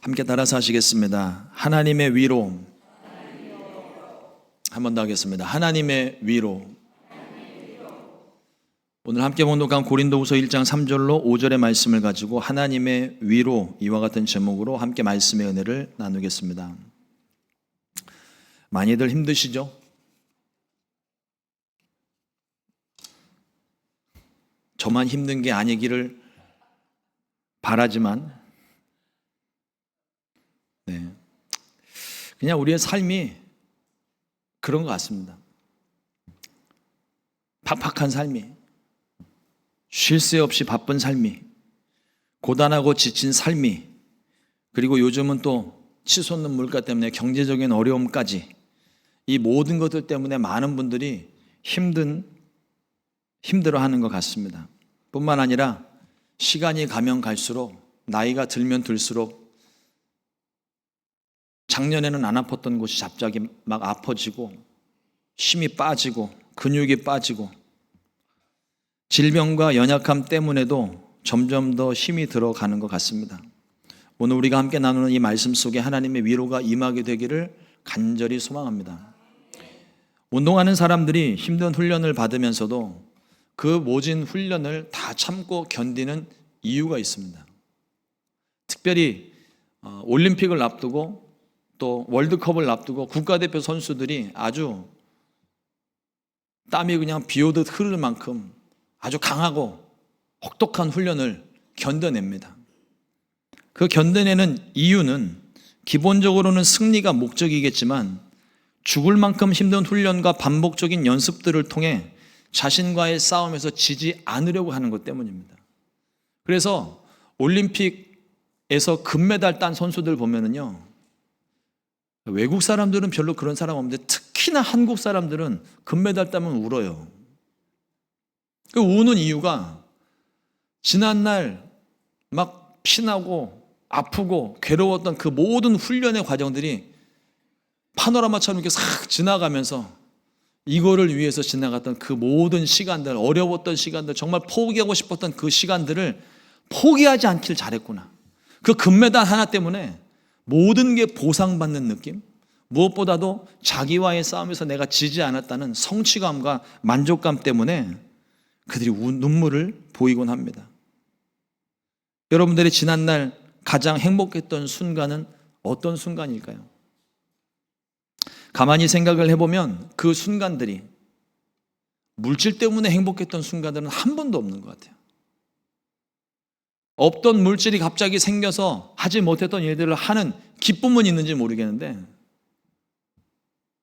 함께 따라서 하시겠습니다. 하나님의 위로. 한 번 더 하겠습니다. 하나님의 위로. 오늘 함께 봉독한 고린도후서 1장 3절로 5절의 말씀을 가지고 하나님의 위로, 이와 같은 제목으로 함께 말씀의 은혜를 나누겠습니다. 많이들 힘드시죠? 저만 힘든 게 아니기를 바라지만 그냥 우리의 삶이 그런 것 같습니다. 팍팍한 삶이, 쉴 새 없이 바쁜 삶이, 고단하고 지친 삶이, 그리고 요즘은 또 치솟는 물가 때문에 경제적인 어려움까지, 이 모든 것들 때문에 많은 분들이 힘들어하는 것 같습니다. 뿐만 아니라 시간이 가면 갈수록, 나이가 들면 들수록 작년에는 안 아팠던 곳이 갑자기 막 아파지고, 힘이 빠지고 근육이 빠지고, 질병과 연약함 때문에도 점점 더 힘이 들어가는 것 같습니다. 오늘 우리가 함께 나누는 이 말씀 속에 하나님의 위로가 임하게 되기를 간절히 소망합니다. 운동하는 사람들이 힘든 훈련을 받으면서도 그 모진 훈련을 다 참고 견디는 이유가 있습니다. 특별히 올림픽을 앞두고 또 월드컵을 앞두고 국가대표 선수들이 아주 땀이 그냥 비 오듯 흐를 만큼 아주 강하고 혹독한 훈련을 견뎌냅니다. 그 견뎌내는 이유는 기본적으로는 승리가 목적이겠지만 죽을 만큼 힘든 훈련과 반복적인 연습들을 통해 자신과의 싸움에서 지지 않으려고 하는 것 때문입니다. 그래서 올림픽에서 금메달 딴 선수들 보면은요, 외국 사람들은 별로 그런 사람 없는데 특히나 한국 사람들은 금메달 따면 울어요. 그 우는 이유가 지난날 막 피나고 아프고 괴로웠던 그 모든 훈련의 과정들이 파노라마처럼 이렇게 싹 지나가면서 이거를 위해서 지나갔던 그 모든 시간들, 어려웠던 시간들, 정말 포기하고 싶었던 그 시간들을 포기하지 않길 잘했구나. 그 금메달 하나 때문에 모든 게 보상받는 느낌, 무엇보다도 자기와의 싸움에서 내가 지지 않았다는 성취감과 만족감 때문에 그들이 눈물을 보이곤 합니다. 여러분들이 지난날 가장 행복했던 순간은 어떤 순간일까요? 가만히 생각을 해보면 그 순간들이, 물질 때문에 행복했던 순간들은 한 번도 없는 것 같아요. 없던 물질이 갑자기 생겨서 하지 못했던 일들을 하는 기쁨은 있는지 모르겠는데,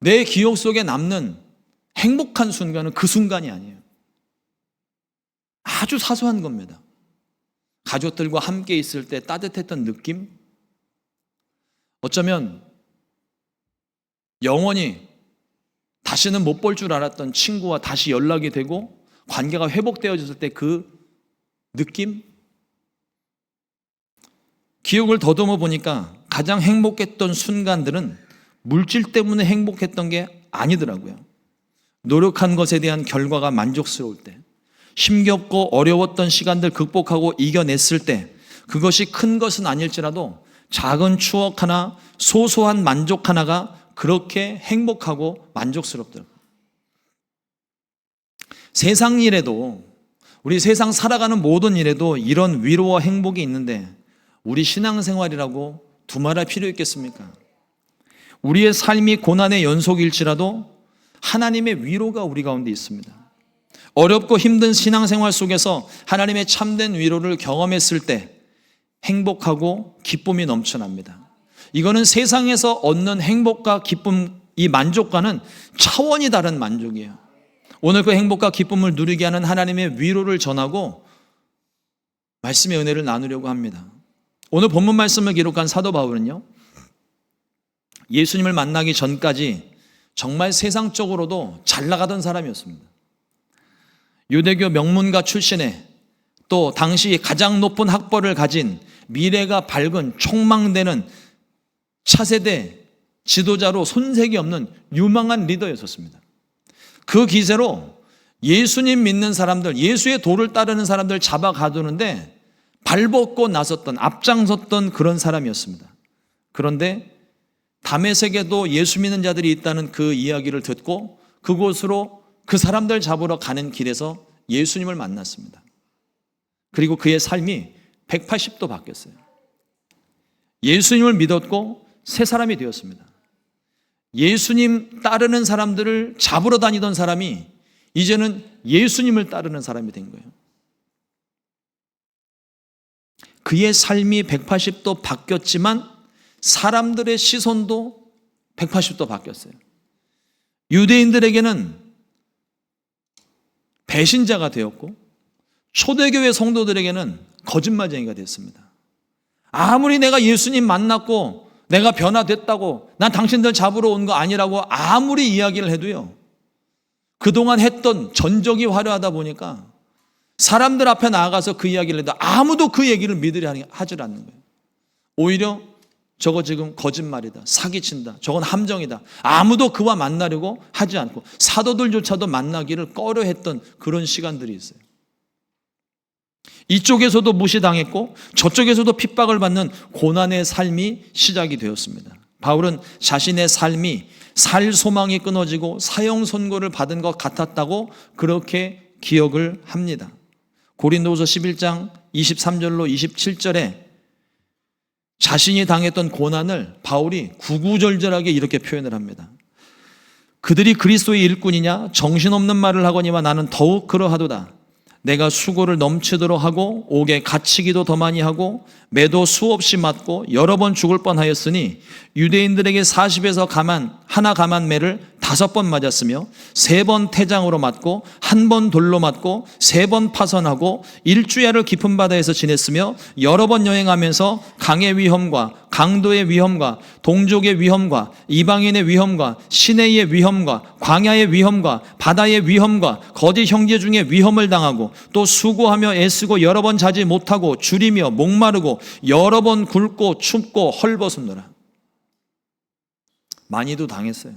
내 기억 속에 남는 행복한 순간은 그 순간이 아니에요. 아주 사소한 겁니다. 가족들과 함께 있을 때 따뜻했던 느낌? 어쩌면 영원히 다시는 못 볼 줄 알았던 친구와 다시 연락이 되고 관계가 회복되어졌을 때 그 느낌? 기억을 더듬어 보니까 가장 행복했던 순간들은 물질 때문에 행복했던 게 아니더라고요. 노력한 것에 대한 결과가 만족스러울 때, 힘겹고 어려웠던 시간들 극복하고 이겨냈을 때, 그것이 큰 것은 아닐지라도 작은 추억 하나, 소소한 만족 하나가 그렇게 행복하고 만족스럽더라고요. 세상 일에도, 우리 세상 살아가는 모든 일에도 이런 위로와 행복이 있는데 우리 신앙생활이라고 두말할 필요 있겠습니까? 우리의 삶이 고난의 연속일지라도 하나님의 위로가 우리 가운데 있습니다. 어렵고 힘든 신앙생활 속에서 하나님의 참된 위로를 경험했을 때 행복하고 기쁨이 넘쳐납니다. 이거는 세상에서 얻는 행복과 기쁨, 이 만족과는 차원이 다른 만족이에요. 오늘 그 행복과 기쁨을 누리게 하는 하나님의 위로를 전하고 말씀의 은혜를 나누려고 합니다. 오늘 본문 말씀을 기록한 사도 바울은요, 예수님을 만나기 전까지 정말 세상적으로도 잘 나가던 사람이었습니다. 유대교 명문가 출신의, 또 당시 가장 높은 학벌을 가진, 미래가 밝은 촉망되는 차세대 지도자로 손색이 없는 유망한 리더였었습니다. 그 기세로 예수님 믿는 사람들, 예수의 도를 따르는 사람들 잡아 가두는데 발벗고 나섰던, 앞장섰던 그런 사람이었습니다. 그런데 다메섹에도 예수 믿는 자들이 있다는 그 이야기를 듣고 그곳으로 그 사람들 잡으러 가는 길에서 예수님을 만났습니다. 그리고 그의 삶이 180도 바뀌었어요. 예수님을 믿었고 새 사람이 되었습니다. 예수님 따르는 사람들을 잡으러 다니던 사람이 이제는 예수님을 따르는 사람이 된 거예요. 그의 삶이 180도 바뀌었지만 사람들의 시선도 180도 바뀌었어요. 유대인들에게는 배신자가 되었고 초대교회 성도들에게는 거짓말쟁이가 됐습니다. 아무리 내가 예수님 만났고 내가 변화됐다고 난 당신들 잡으러 온 거 아니라고 아무리 이야기를 해도요, 그동안 했던 전적이 화려하다 보니까 사람들 앞에 나아가서 그 이야기를 해도 아무도 그 얘기를 믿으려 하질 않는 거예요. 오히려 저거 지금 거짓말이다, 사기친다, 저건 함정이다, 아무도 그와 만나려고 하지 않고 사도들조차도 만나기를 꺼려했던 그런 시간들이 있어요. 이쪽에서도 무시당했고 저쪽에서도 핍박을 받는 고난의 삶이 시작이 되었습니다. 바울은 자신의 삶이 살 소망이 끊어지고 사형 선고를 받은 것 같았다고 그렇게 기억을 합니다. 고린도후서 11장 23절로 27절에 자신이 당했던 고난을 바울이 구구절절하게 이렇게 표현을 합니다. 그들이 그리스도의 일꾼이냐 정신없는 말을 하거니와 나는 더욱 그러하도다. 내가 수고를 넘치도록 하고 옥에 갇히기도 더 많이 하고 매도 수없이 맞고 여러 번 죽을 뻔하였으니 유대인들에게 40에서 하나 가만 매를 5번 맞았으며 3번 태장으로 맞고 1번 돌로 맞고 3번 파선하고 일주야를 깊은 바다에서 지냈으며 여러 번 여행하면서 강의 위험과 강도의 위험과 동족의 위험과 이방인의 위험과 시내의 위험과 광야의 위험과 바다의 위험과 거짓 형제 중에 위험을 당하고 또 수고하며 애쓰고 여러 번 자지 못하고 줄이며 목마르고 여러 번 굶고 춥고 헐벗었노라. 많이도 당했어요.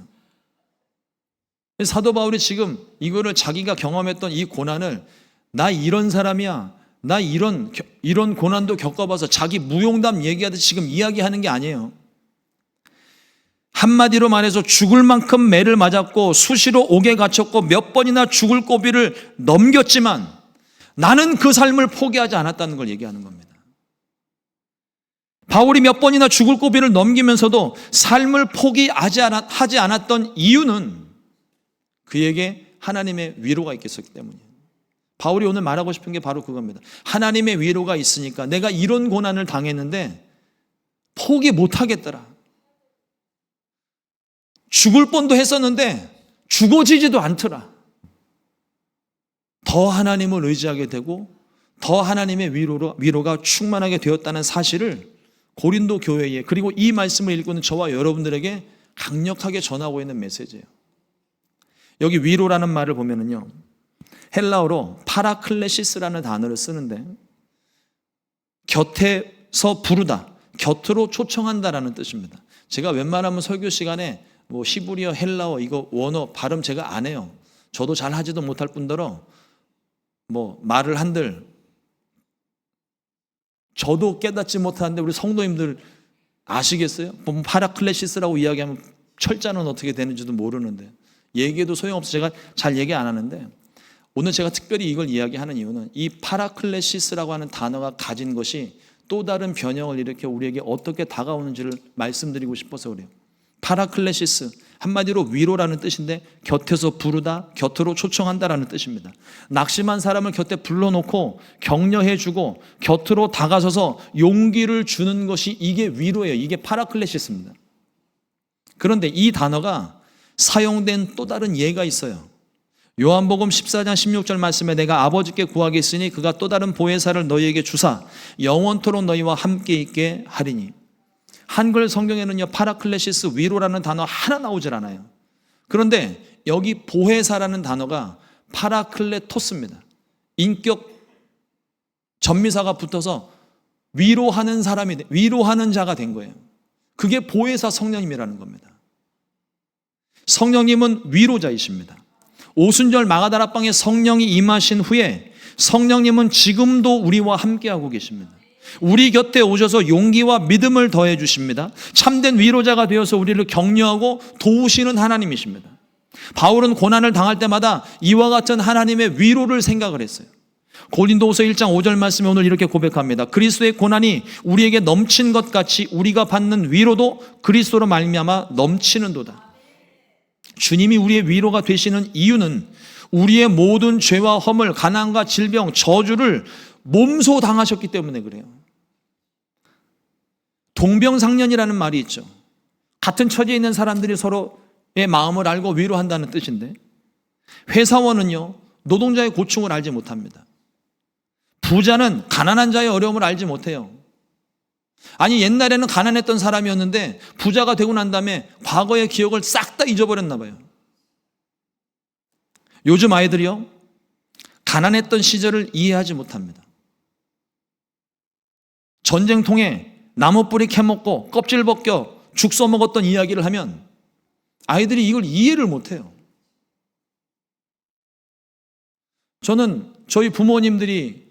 사도 바울이 지금 이거를 자기가 경험했던 이 고난을 나 이런 사람이야, 나 이런 고난도 겪어봐서 자기 무용담 얘기하듯이 지금 이야기하는 게 아니에요. 한마디로 말해서 죽을 만큼 매를 맞았고 수시로 옥에 갇혔고 몇 번이나 죽을 고비를 넘겼지만 나는 그 삶을 포기하지 않았다는 걸 얘기하는 겁니다. 바울이 몇 번이나 죽을 고비를 넘기면서도 삶을 포기하지 않았던 이유는 그에게 하나님의 위로가 있었기 때문이에요. 바울이 오늘 말하고 싶은 게 바로 그겁니다. 하나님의 위로가 있으니까 내가 이런 고난을 당했는데 포기 못하겠더라. 죽을 뻔도 했었는데 죽어지지도 않더라. 더 하나님을 의지하게 되고 더 하나님의 위로가 충만하게 되었다는 사실을 고린도 교회에, 그리고 이 말씀을 읽고 있는 저와 여러분들에게 강력하게 전하고 있는 메시지예요. 여기 위로라는 말을 보면은요, 헬라어로 파라클레시스라는 단어를 쓰는데 곁에서 부르다, 곁으로 초청한다라는 뜻입니다. 제가 웬만하면 설교 시간에 히브리어, 헬라어, 이거 원어 발음 제가 안 해요. 저도 잘 하지도 못할 뿐더러 말을 한들 저도 깨닫지 못하는데 우리 성도님들 아시겠어요? 파라클레시스라고 이야기하면 철자는 어떻게 되는지도 모르는데 얘기해도 소용없어. 제가 잘 얘기 안 하는데 오늘 제가 특별히 이걸 이야기하는 이유는 이 파라클레시스라고 하는 단어가 가진 것이 또 다른 변형을 일으켜 우리에게 어떻게 다가오는지를 말씀드리고 싶어서 그래요. 파라클레시스, 한마디로 위로라는 뜻인데 곁에서 부르다, 곁으로 초청한다라는 뜻입니다. 낙심한 사람을 곁에 불러놓고 격려해주고 곁으로 다가서서 용기를 주는 것이 이게 위로예요. 이게 파라클레시스입니다. 그런데 이 단어가 사용된 또 다른 예가 있어요. 요한복음 14장 16절 말씀에 내가 아버지께 구하겠으니 그가 또 다른 보혜사를 너희에게 주사 영원토록 너희와 함께 있게 하리니. 한글 성경에는요, 파라클레시스, 위로라는 단어 하나 나오질 않아요. 그런데 여기 보혜사라는 단어가 파라클레토스입니다. 인격 전미사가 붙어서 위로하는 사람이, 위로하는 자가 된 거예요. 그게 보혜사 성령님이라는 겁니다. 성령님은 위로자이십니다. 오순절 마가다락방에 성령이 임하신 후에 성령님은 지금도 우리와 함께하고 계십니다. 우리 곁에 오셔서 용기와 믿음을 더해 주십니다. 참된 위로자가 되어서 우리를 격려하고 도우시는 하나님이십니다. 바울은 고난을 당할 때마다 이와 같은 하나님의 위로를 생각을 했어요. 고린도후서 1장 5절 말씀에 오늘 이렇게 고백합니다. 그리스도의 고난이 우리에게 넘친 것 같이 우리가 받는 위로도 그리스도로 말미암아 넘치는도다. 주님이 우리의 위로가 되시는 이유는 우리의 모든 죄와 허물, 가난과 질병, 저주를 몸소 당하셨기 때문에 그래요. 동병상련이라는 말이 있죠. 같은 처지에 있는 사람들이 서로의 마음을 알고 위로한다는 뜻인데, 회사원은요 노동자의 고충을 알지 못합니다. 부자는 가난한 자의 어려움을 알지 못해요. 아니, 옛날에는 가난했던 사람이었는데 부자가 되고 난 다음에 과거의 기억을 싹 다 잊어버렸나 봐요. 요즘 아이들이요 가난했던 시절을 이해하지 못합니다. 전쟁통에 나무 뿌리 캐먹고 껍질 벗겨 죽 써먹었던 이야기를 하면 아이들이 이걸 이해를 못해요. 저는 저희 부모님들이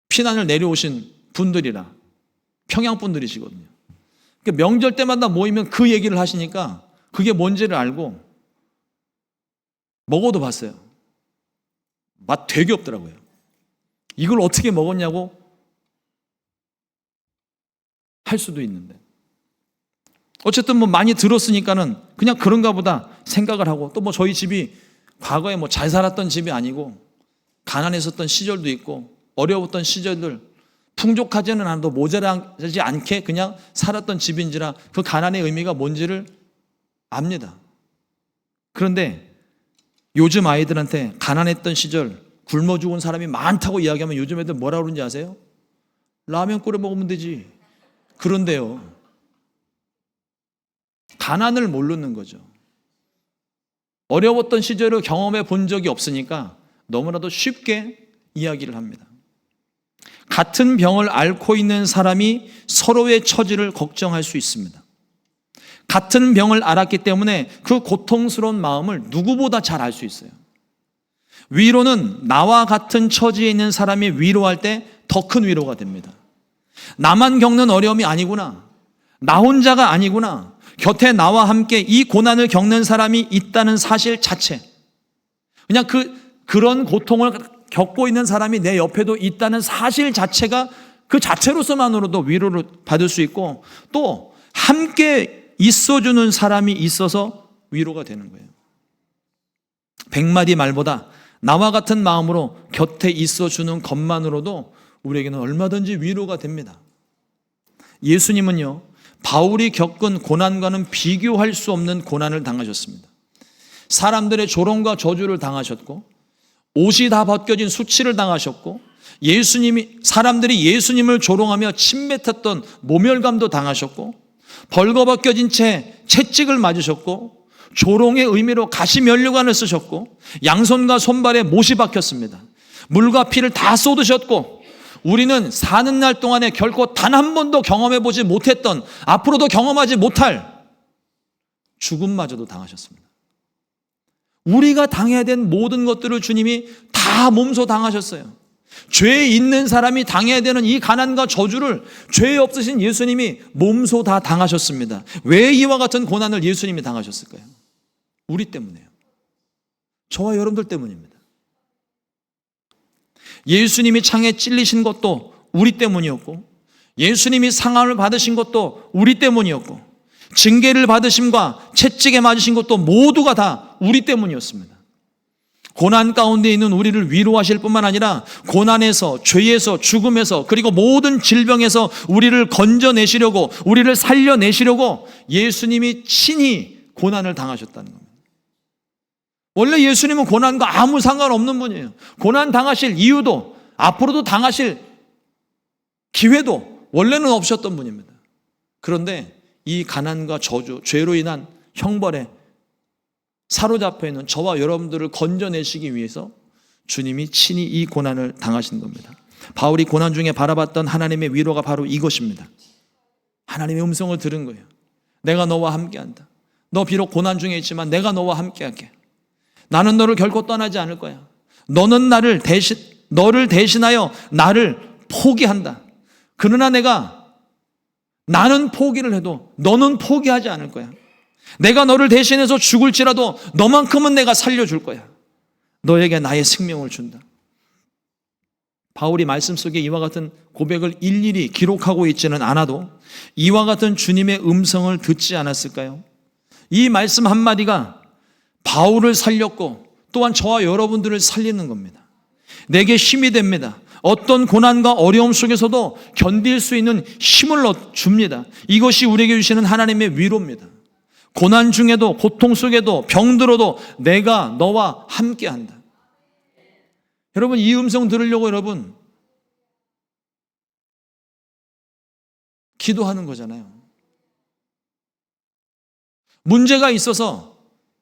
피난을 내려오신 분들이라 평양 분들이시거든요. 그러니까 명절 때마다 모이면 그 얘기를 하시니까 그게 뭔지를 알고 먹어도 봤어요. 맛 되게 없더라고요. 이걸 어떻게 먹었냐고 할 수도 있는데, 어쨌든 뭐 많이 들었으니까는 그냥 그런가 보다 생각을 하고, 또 뭐 저희 집이 과거에 뭐 잘 살았던 집이 아니고 가난했었던 시절도 있고 어려웠던 시절들, 풍족하지는 않아도 모자라지 않게 그냥 살았던 집인지라 그 가난의 의미가 뭔지를 압니다. 그런데 요즘 아이들한테 가난했던 시절 굶어 죽은 사람이 많다고 이야기하면 요즘 애들 뭐라 그러는지 아세요? 라면 끓여 먹으면 되지. 그런데요, 가난을 모르는 거죠. 어려웠던 시절을 경험해 본 적이 없으니까 너무나도 쉽게 이야기를 합니다. 같은 병을 앓고 있는 사람이 서로의 처지를 걱정할 수 있습니다. 같은 병을 앓았기 때문에 그 고통스러운 마음을 누구보다 잘 알 수 있어요. 위로는 나와 같은 처지에 있는 사람이 위로할 때 더 큰 위로가 됩니다. 나만 겪는 어려움이 아니구나, 나 혼자가 아니구나, 곁에 나와 함께 이 고난을 겪는 사람이 있다는 사실 자체, 그냥 그런 고통을 겪고 있는 사람이 내 옆에도 있다는 사실 자체가 그 자체로서만으로도 위로를 받을 수 있고, 또 함께 있어주는 사람이 있어서 위로가 되는 거예요. 100마디 말보다 나와 같은 마음으로 곁에 있어주는 것만으로도 우리에게는 얼마든지 위로가 됩니다. 예수님은요 바울이 겪은 고난과는 비교할 수 없는 고난을 당하셨습니다. 사람들의 조롱과 저주를 당하셨고, 옷이 다 벗겨진 수치를 당하셨고, 사람들이 예수님을 조롱하며 침뱉었던 모멸감도 당하셨고, 벌거벗겨진 채 채찍을 맞으셨고, 조롱의 의미로 가시면류관을 쓰셨고, 양손과 손발에 못이 박혔습니다. 물과 피를 다 쏟으셨고, 우리는 사는 날 동안에 결코 단 한 번도 경험해 보지 못했던, 앞으로도 경험하지 못할 죽음마저도 당하셨습니다. 우리가 당해야 된 모든 것들을 주님이 다 몸소 당하셨어요. 죄 있는 사람이 당해야 되는 이 가난과 저주를 죄 없으신 예수님이 몸소 다 당하셨습니다. 왜 이와 같은 고난을 예수님이 당하셨을까요? 우리 때문에요. 저와 여러분들 때문입니다. 예수님이 창에 찔리신 것도 우리 때문이었고, 예수님이 상함을 받으신 것도 우리 때문이었고, 징계를 받으심과 채찍에 맞으신 것도 모두가 다 우리 때문이었습니다. 고난 가운데 있는 우리를 위로하실 뿐만 아니라 고난에서, 죄에서, 죽음에서, 그리고 모든 질병에서 우리를 건져내시려고, 우리를 살려내시려고 예수님이 친히 고난을 당하셨다는 겁니다. 원래 예수님은 고난과 아무 상관없는 분이에요. 고난 당하실 이유도, 앞으로도 당하실 기회도 원래는 없으셨던 분입니다. 그런데 이 가난과 저주, 죄로 인한 형벌에 사로잡혀 있는 저와 여러분들을 건져내시기 위해서 주님이 친히 이 고난을 당하신 겁니다. 바울이 고난 중에 바라봤던 하나님의 위로가 바로 이것입니다. 하나님의 음성을 들은 거예요. 내가 너와 함께한다. 너 비록 고난 중에 있지만 내가 너와 함께할게. 나는 너를 결코 떠나지 않을 거야. 너는 나를 너를 대신하여 나를 포기한다. 그러나 나는 포기를 해도 너는 포기하지 않을 거야. 내가 너를 대신해서 죽을지라도 너만큼은 내가 살려줄 거야. 너에게 나의 생명을 준다. 바울이 말씀 속에 이와 같은 고백을 일일이 기록하고 있지는 않아도 이와 같은 주님의 음성을 듣지 않았을까요? 이 말씀 한마디가 바울을 살렸고 또한 저와 여러분들을 살리는 겁니다. 내게 힘이 됩니다. 어떤 고난과 어려움 속에서도 견딜 수 있는 힘을 줍니다. 이것이 우리에게 주시는 하나님의 위로입니다. 고난 중에도, 고통 속에도, 병들어도 내가 너와 함께한다. 여러분, 이 음성 들으려고 여러분 기도하는 거잖아요. 문제가 있어서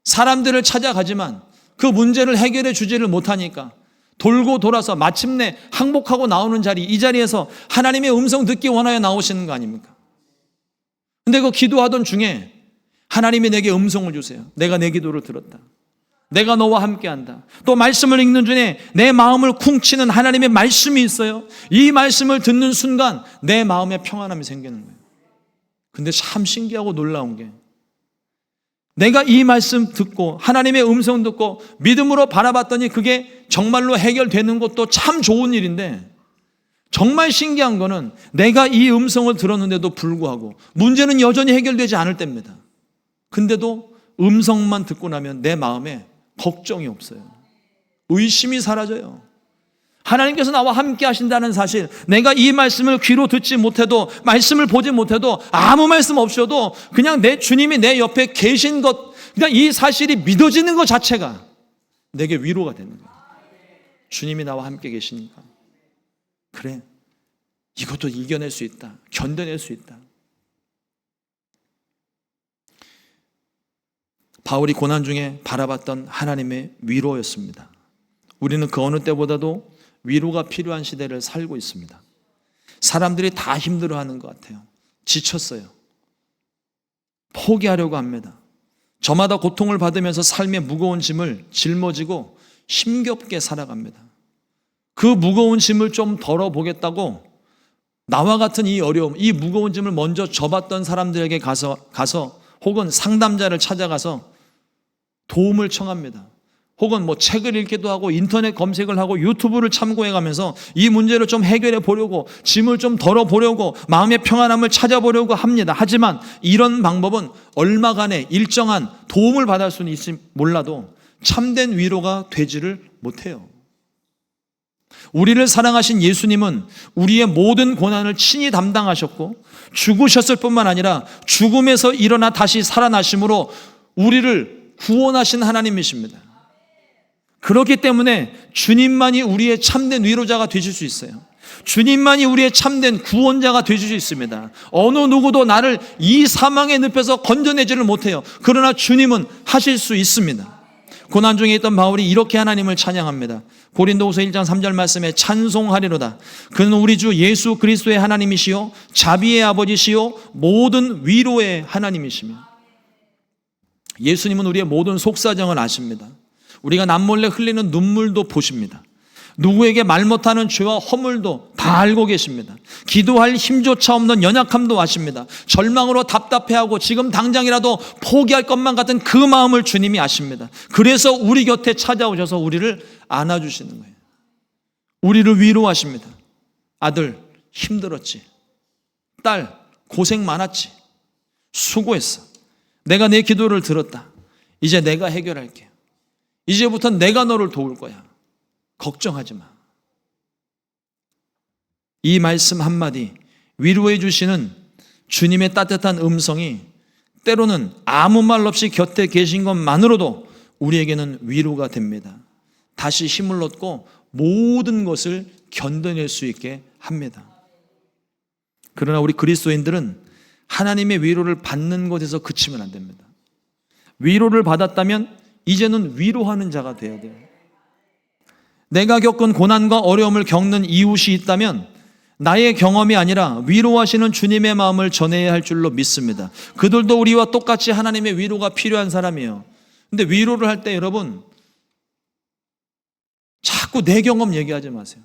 사람들을 찾아가지만 그 문제를 해결해 주지를 못하니까 돌고 돌아서 마침내 항복하고 나오는 자리, 이 자리에서 하나님의 음성 듣기 원하여 나오시는 거 아닙니까? 근데 그 기도하던 중에 하나님이 내게 음성을 주세요. 내가 내 기도를 들었다. 내가 너와 함께한다. 또 말씀을 읽는 중에 내 마음을 쿵치는 하나님의 말씀이 있어요. 이 말씀을 듣는 순간 내 마음에 평안함이 생기는 거예요. 근데 참 신기하고 놀라운 게 내가 이 말씀 듣고 하나님의 음성 듣고 믿음으로 바라봤더니 그게 정말로 해결되는 것도 참 좋은 일인데 정말 신기한 거는 내가 이 음성을 들었는데도 불구하고 문제는 여전히 해결되지 않을 때입니다. 근데도 음성만 듣고 나면 내 마음에 걱정이 없어요. 의심이 사라져요. 하나님께서 나와 함께 하신다는 사실, 내가 이 말씀을 귀로 듣지 못해도, 말씀을 보지 못해도, 아무 말씀 없어도 그냥 내 주님이 내 옆에 계신 것, 그냥 이 사실이 믿어지는 것 자체가 내게 위로가 되는 거예요. 주님이 나와 함께 계시니까. 그래, 이것도 이겨낼 수 있다. 견뎌낼 수 있다. 바울이 고난 중에 바라봤던 하나님의 위로였습니다. 우리는 그 어느 때보다도 위로가 필요한 시대를 살고 있습니다. 사람들이 다 힘들어하는 것 같아요. 지쳤어요. 포기하려고 합니다. 저마다 고통을 받으면서 삶의 무거운 짐을 짊어지고 힘겹게 살아갑니다. 그 무거운 짐을 좀 덜어보겠다고 나와 같은 이 어려움, 이 무거운 짐을 먼저 져봤던 사람들에게 가서 혹은 상담자를 찾아가서 도움을 청합니다. 혹은 책을 읽기도 하고 인터넷 검색을 하고 유튜브를 참고해 가면서 이 문제를 좀 해결해 보려고, 짐을 좀 덜어보려고, 마음의 평안함을 찾아보려고 합니다. 하지만 이런 방법은 얼마간의 일정한 도움을 받을 수는 있을지 몰라도 참된 위로가 되지를 못해요. 우리를 사랑하신 예수님은 우리의 모든 고난을 친히 담당하셨고 죽으셨을 뿐만 아니라 죽음에서 일어나 다시 살아나심으로 우리를 구원하신 하나님이십니다. 그렇기 때문에 주님만이 우리의 참된 위로자가 되실 수 있어요. 주님만이 우리의 참된 구원자가 되실 수 있습니다. 어느 누구도 나를 이 사망의 늪에서 건져내지를 못해요. 그러나 주님은 하실 수 있습니다. 고난 중에 있던 바울이 이렇게 하나님을 찬양합니다. 고린도후서 1장 3절 말씀에 찬송하리로다. 그는 우리 주 예수 그리스도의 하나님이시요 자비의 아버지시요 모든 위로의 하나님이시며, 예수님은 우리의 모든 속사정을 아십니다. 우리가 남몰래 흘리는 눈물도 보십니다. 누구에게 말 못하는 죄와 허물도 다 알고 계십니다. 기도할 힘조차 없는 연약함도 아십니다. 절망으로 답답해하고 지금 당장이라도 포기할 것만 같은 그 마음을 주님이 아십니다. 그래서 우리 곁에 찾아오셔서 우리를 안아주시는 거예요. 우리를 위로하십니다. 아들 힘들었지, 딸 고생 많았지, 수고했어, 내가 내 기도를 들었다, 이제 내가 해결할게, 이제부터 내가 너를 도울 거야, 걱정하지 마. 이 말씀 한마디, 위로해 주시는 주님의 따뜻한 음성이 때로는 아무 말 없이 곁에 계신 것만으로도 우리에게는 위로가 됩니다. 다시 힘을 얻고 모든 것을 견뎌낼 수 있게 합니다. 그러나 우리 그리스도인들은 하나님의 위로를 받는 것에서 그치면 안 됩니다. 위로를 받았다면 이제는 위로하는 자가 되어야 돼요. 내가 겪은 고난과 어려움을 겪는 이웃이 있다면 나의 경험이 아니라 위로하시는 주님의 마음을 전해야 할 줄로 믿습니다. 그들도 우리와 똑같이 하나님의 위로가 필요한 사람이에요. 근데 위로를 할 때 여러분, 자꾸 내 경험 얘기하지 마세요.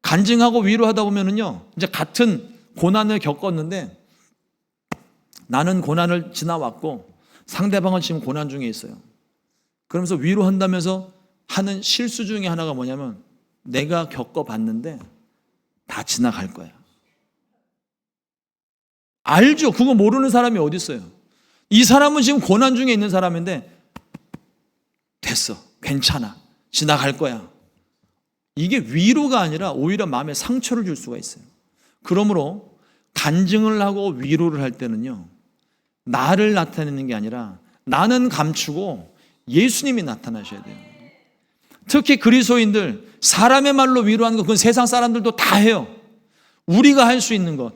간증하고 위로하다 보면은요, 이제 같은 고난을 겪었는데 나는 고난을 지나왔고 상대방은 지금 고난 중에 있어요. 그러면서 위로한다면서 하는 실수 중에 하나가 뭐냐면 내가 겪어봤는데 다 지나갈 거야. 알죠? 그거 모르는 사람이 어디 있어요? 이 사람은 지금 고난 중에 있는 사람인데 됐어, 괜찮아, 지나갈 거야. 이게 위로가 아니라 오히려 마음에 상처를 줄 수가 있어요. 그러므로 간증을 하고 위로를 할 때는요, 나를 나타내는 게 아니라 나는 감추고 예수님이 나타나셔야 돼요. 특히 그리스도인들, 사람의 말로 위로하는 것, 그건 세상 사람들도 다 해요. 우리가 할 수 있는 것,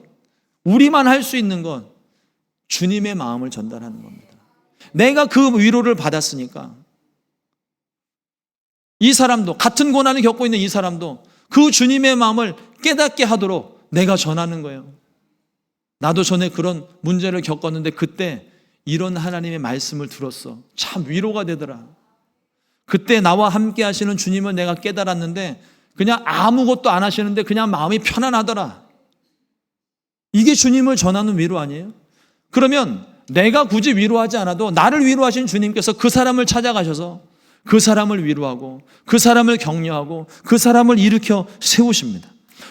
우리만 할 수 있는 것, 주님의 마음을 전달하는 겁니다. 내가 그 위로를 받았으니까 이 사람도, 같은 고난을 겪고 있는 이 사람도 그 주님의 마음을 깨닫게 하도록 내가 전하는 거예요. 나도 전에 그런 문제를 겪었는데 그때 이런 하나님의 말씀을 들었어. 참 위로가 되더라. 그때 나와 함께 하시는 주님을 내가 깨달았는데 그냥 아무것도 안 하시는데 그냥 마음이 편안하더라. 이게 주님을 전하는 위로 아니에요? 그러면 내가 굳이 위로하지 않아도 나를 위로하신 주님께서 그 사람을 찾아가셔서 그 사람을 위로하고 그 사람을 격려하고 그 사람을 일으켜 세우십니다.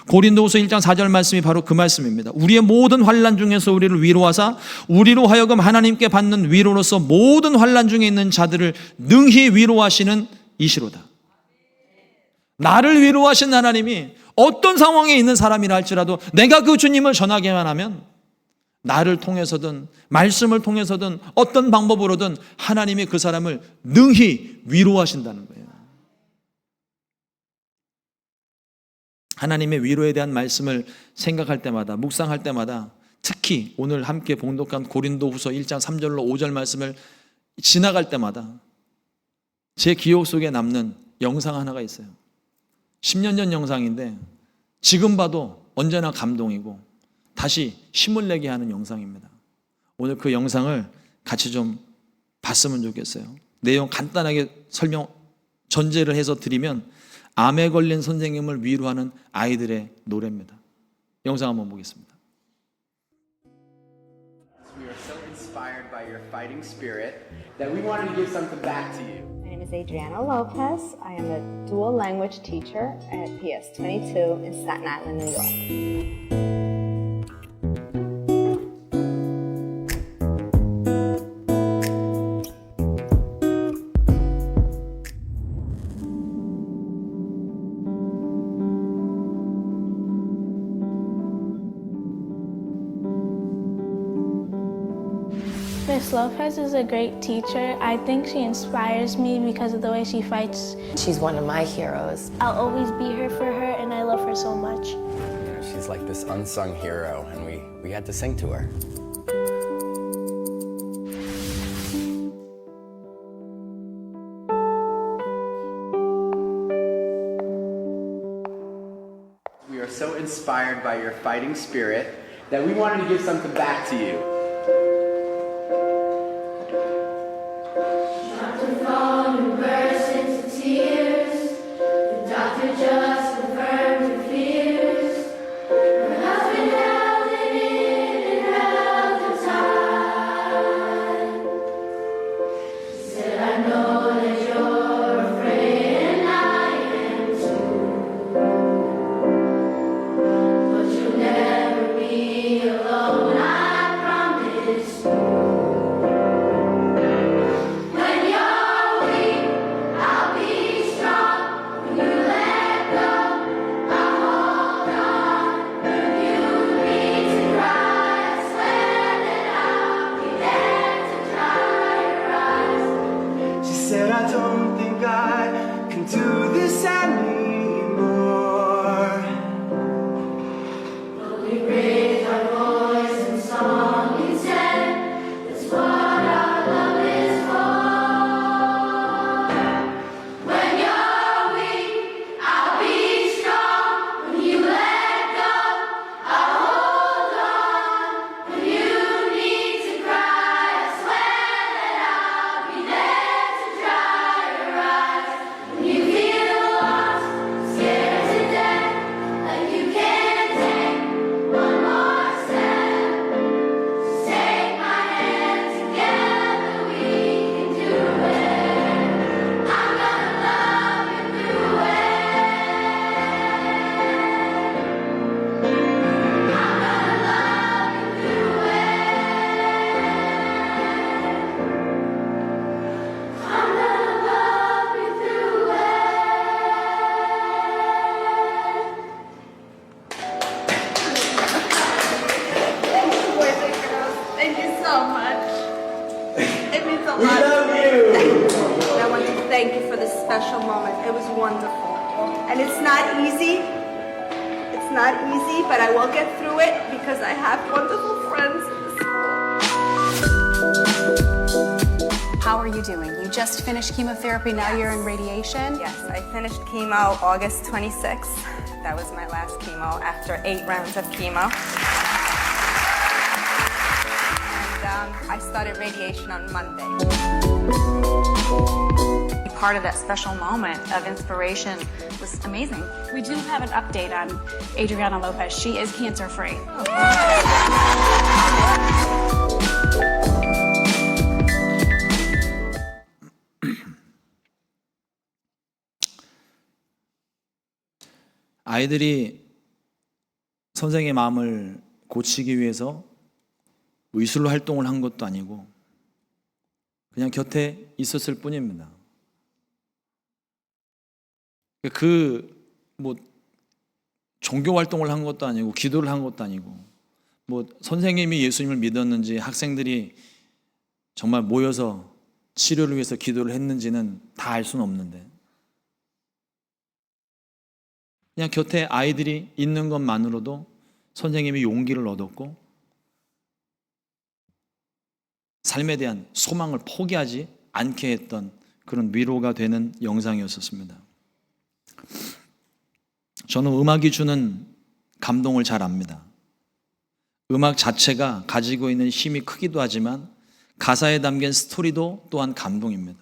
고린도후서 1장 4절 말씀이 바로 그 말씀입니다. 우리의 모든 환난 중에서 우리를 위로하사 우리로 하여금 하나님께 받는 위로로서 모든 환난 중에 있는 자들을 능히 위로하시는 이시로다. 나를 위로하신 하나님이 어떤 상황에 있는 사람이라 할지라도 내가 그 주님을 전하게만 하면 나를 통해서든 말씀을 통해서든 어떤 방법으로든 하나님이 그 사람을 능히 위로하신다는 거예요. 하나님의 위로에 대한 말씀을 생각할 때마다, 묵상할 때마다, 특히 오늘 함께 봉독한 고린도후서 1장 3절로 5절 말씀을 지나갈 때마다 제 기억 속에 남는 영상 하나가 있어요. 10년 전 영상인데 지금 봐도 언제나 감동이고 다시 힘을 내게 하는 영상입니다. 오늘 그 영상을 같이 좀 봤으면 좋겠어요. 내용 간단하게 전제를 해서 드리면 암에 걸린 선생님을 위로하는 아이들의 노래입니다. 영상 한번 보겠습니다. We are so inspired by your fighting spirit that we wanted to give something back to you. My name is Adriana Lopez. I am a dual language teacher at PS 22 in Staten Island, New York. Miss Lopez is a great teacher. I think she inspires me because of the way she fights. She's one of my heroes. I'll always be here for her, and I love her so much. You know, she's like this unsung hero, and we had to sing to her. We are so inspired by your fighting spirit that we wanted to give something back to you. But you'll never be alone, I promise. so We much. love you. And I want to thank you for this special moment. It was wonderful. And it's not easy. It's not easy, but I will get through it because I have wonderful friends in the school. How are you doing? You just finished chemotherapy, now you're in radiation? Yes, I finished chemo August 26th. That was my last chemo after 8 rounds of chemo. And I started radiation on Monday. Part of that special moment of inspiration was amazing. We do have an update on Adriana Lopez. She is cancer-free. 아이들이 선생의 마음을 고치기 위해서 의술로 활동을 한 것도 아니고 그냥 곁에 있었을 뿐입니다. 종교 활동을 한 것도 아니고 기도를 한 것도 아니고 선생님이 예수님을 믿었는지 학생들이 정말 모여서 치료를 위해서 기도를 했는지는 다 알 수는 없는데 그냥 곁에 아이들이 있는 것만으로도 선생님이 용기를 얻었고 삶에 대한 소망을 포기하지 않게 했던 그런 위로가 되는 영상이었습니다. 저는 음악이 주는 감동을 잘 압니다. 음악 자체가 가지고 있는 힘이 크기도 하지만 가사에 담긴 스토리도 또한 감동입니다.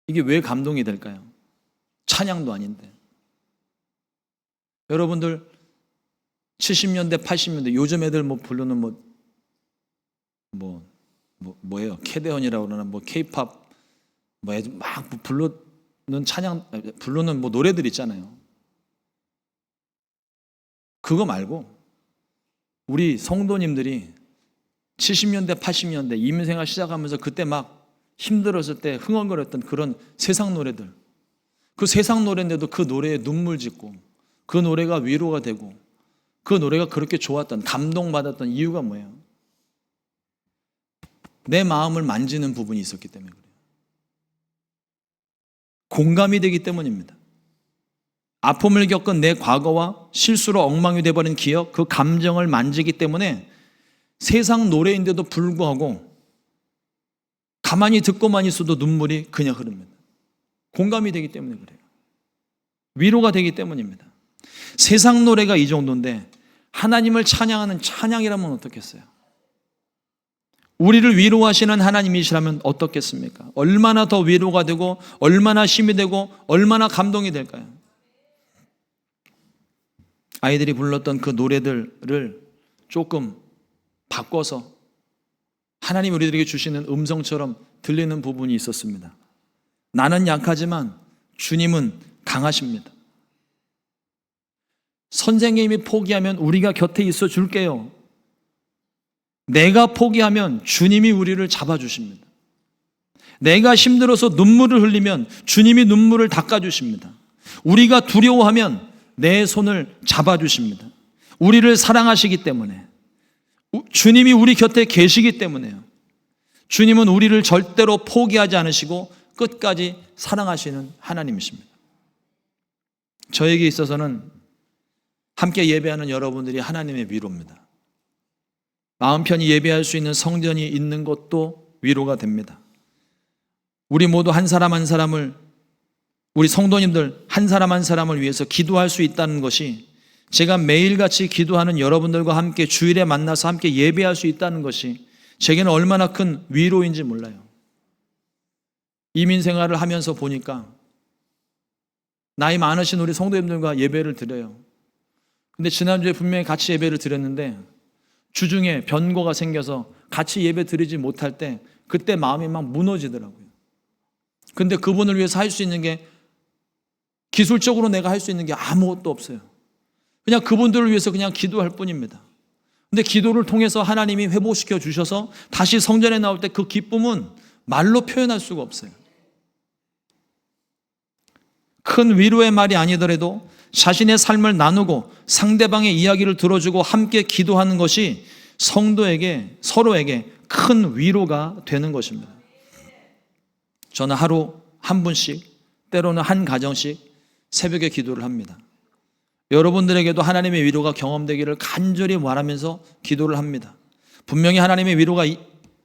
이게 왜 감동이 될까요? 찬양도 아닌데. 여러분들 70년대, 80년대 요즘 애들 부르는 뭐예요? 캐대언이라고 그러나 케이팝 애들 막 부르는 노래들 있잖아요. 그거 말고 우리 성도님들이 70년대, 80년대 이민생활 시작하면서 그때 막 힘들었을 때 흥얼거렸던 그런 세상 노래들, 그 세상 노래인데도 그 노래에 눈물 짓고 그 노래가 위로가 되고 그 노래가 그렇게 좋았던, 감동받았던 이유가 뭐예요? 내 마음을 만지는 부분이 있었기 때문에 그래요. 공감이 되기 때문입니다. 아픔을 겪은 내 과거와 실수로 엉망이 되어버린 기억, 그 감정을 만지기 때문에 세상 노래인데도 불구하고 가만히 듣고만 있어도 눈물이 그냥 흐릅니다. 공감이 되기 때문에 그래요. 위로가 되기 때문입니다. 세상 노래가 이 정도인데 하나님을 찬양하는 찬양이라면 어떻겠어요? 우리를 위로하시는 하나님이시라면 어떻겠습니까? 얼마나 더 위로가 되고 얼마나 힘이 되고 얼마나 감동이 될까요? 아이들이 불렀던 그 노래들을 조금 바꿔서 하나님 우리들에게 주시는 음성처럼 들리는 부분이 있었습니다. 나는 약하지만 주님은 강하십니다. 선생님이 포기하면 우리가 곁에 있어 줄게요. 내가 포기하면 주님이 우리를 잡아주십니다. 내가 힘들어서 눈물을 흘리면 주님이 눈물을 닦아주십니다. 우리가 두려워하면 내 손을 잡아주십니다. 우리를 사랑하시기 때문에, 주님이 우리 곁에 계시기 때문에요. 주님은 우리를 절대로 포기하지 않으시고 끝까지 사랑하시는 하나님이십니다. 저에게 있어서는 함께 예배하는 여러분들이 하나님의 위로입니다. 마음 편히 예배할 수 있는 성전이 있는 것도 위로가 됩니다. 우리 모두 한 사람 한 사람을, 우리 성도님들 한 사람 한 사람을 위해서 기도할 수 있다는 것이, 제가 매일같이 기도하는 여러분들과 함께 주일에 만나서 함께 예배할 수 있다는 것이 제게는 얼마나 큰 위로인지 몰라요. 이민 생활을 하면서 보니까 나이 많으신 우리 성도님들과 예배를 드려요. 근데 지난주에 분명히 같이 예배를 드렸는데 주중에 변고가 생겨서 같이 예배 드리지 못할 때 그때 마음이 막 무너지더라고요. 근데 그분을 위해서 할 수 있는 게, 기술적으로 내가 할 수 있는 게 아무것도 없어요. 그냥 그분들을 위해서 그냥 기도할 뿐입니다. 근데 기도를 통해서 하나님이 회복시켜 주셔서 다시 성전에 나올 때 그 기쁨은 말로 표현할 수가 없어요. 큰 위로의 말이 아니더라도 자신의 삶을 나누고 상대방의 이야기를 들어주고 함께 기도하는 것이 성도에게, 서로에게 큰 위로가 되는 것입니다. 저는 하루 한 분씩, 때로는 한 가정씩 새벽에 기도를 합니다. 여러분들에게도 하나님의 위로가 경험되기를 간절히 바라면서 기도를 합니다. 분명히 하나님의 위로가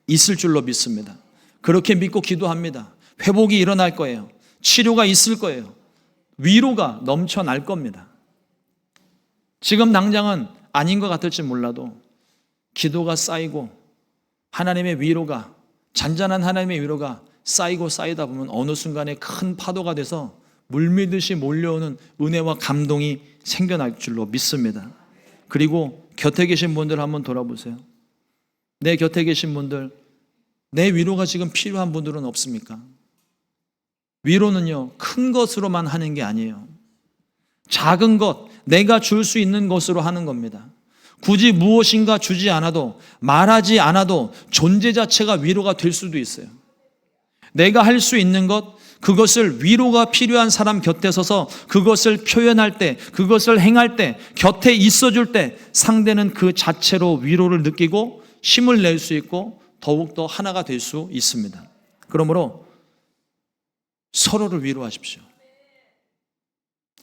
있을 줄로 믿습니다. 그렇게 믿고 기도합니다. 회복이 일어날 거예요. 치료가 있을 거예요. 위로가 넘쳐날 겁니다. 지금 당장은 아닌 것 같을지 몰라도 기도가 쌓이고 하나님의 위로가, 잔잔한 하나님의 위로가 쌓이고 쌓이다 보면 어느 순간에 큰 파도가 돼서 물밀듯이 몰려오는 은혜와 감동이 생겨날 줄로 믿습니다. 그리고 곁에 계신 분들 한번 돌아보세요. 내 곁에 계신 분들, 내 위로가 지금 필요한 분들은 없습니까? 위로는요, 큰 것으로만 하는 게 아니에요. 작은 것, 내가 줄 수 있는 것으로 하는 겁니다. 굳이 무엇인가 주지 않아도, 말하지 않아도 존재 자체가 위로가 될 수도 있어요. 내가 할 수 있는 것, 그것을 위로가 필요한 사람 곁에 서서 그것을 표현할 때, 그것을 행할 때, 곁에 있어줄 때 상대는 그 자체로 위로를 느끼고 힘을 낼 수 있고 더욱더 하나가 될 수 있습니다. 그러므로 서로를 위로하십시오.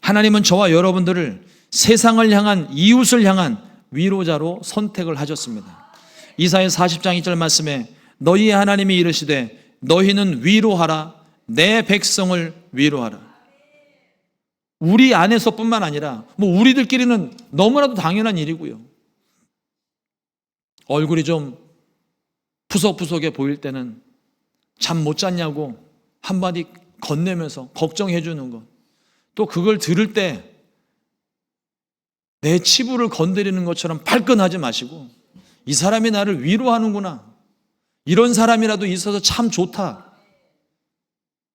하나님은 저와 여러분들을 세상을 향한, 이웃을 향한 위로자로 선택을 하셨습니다. 이사야 40장 2절 말씀에 너희의 하나님이 이르시되 너희는 위로하라, 내 백성을 위로하라. 우리 안에서뿐만 아니라 우리들끼리는 너무나도 당연한 일이고요. 얼굴이 좀 푸석푸석해 보일 때는 잠 못 잤냐고 한마디 건네면서 걱정해 주는 것, 또 그걸 들을 때 내 치부를 건드리는 것처럼 발끈하지 마시고 이 사람이 나를 위로하는구나, 이런 사람이라도 있어서 참 좋다,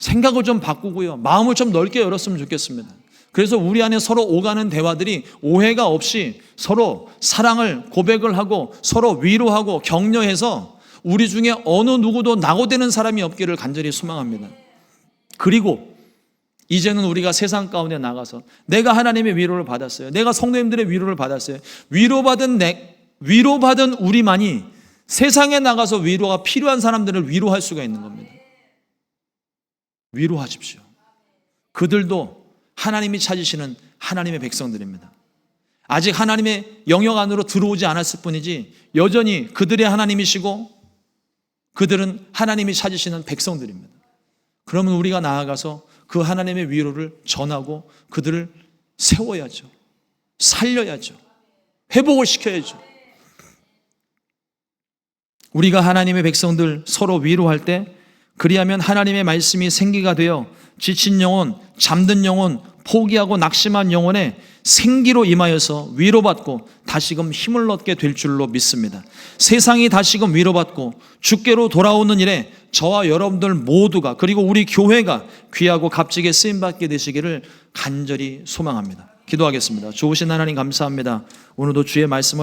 생각을 좀 바꾸고요, 마음을 좀 넓게 열었으면 좋겠습니다. 그래서 우리 안에 서로 오가는 대화들이 오해가 없이 서로 사랑을 고백을 하고 서로 위로하고 격려해서 우리 중에 어느 누구도 낙오되는 사람이 없기를 간절히 소망합니다. 그리고 이제는 우리가 세상 가운데 나가서 내가 하나님의 위로를 받았어요, 내가 성도님들의 위로를 받았어요, 위로받은 우리만이 세상에 나가서 위로가 필요한 사람들을 위로할 수가 있는 겁니다. 위로하십시오. 그들도 하나님이 찾으시는 하나님의 백성들입니다. 아직 하나님의 영역 안으로 들어오지 않았을 뿐이지 여전히 그들의 하나님이시고 그들은 하나님이 찾으시는 백성들입니다. 그러면 우리가 나아가서 그 하나님의 위로를 전하고 그들을 세워야죠. 살려야죠. 회복을 시켜야죠. 우리가 하나님의 백성들 서로 위로할 때, 그리하면 하나님의 말씀이 생기가 되어 지친 영혼, 잠든 영혼, 포기하고 낙심한 영혼에 생기로 임하여서 위로받고 다시금 힘을 얻게 될 줄로 믿습니다. 세상이 다시금 위로받고 주께로 돌아오는 일에 저와 여러분들 모두가, 그리고 우리 교회가 귀하고 값지게 쓰임받게 되시기를 간절히 소망합니다. 기도하겠습니다. 좋으신 하나님 감사합니다. 오늘도 주의 말씀을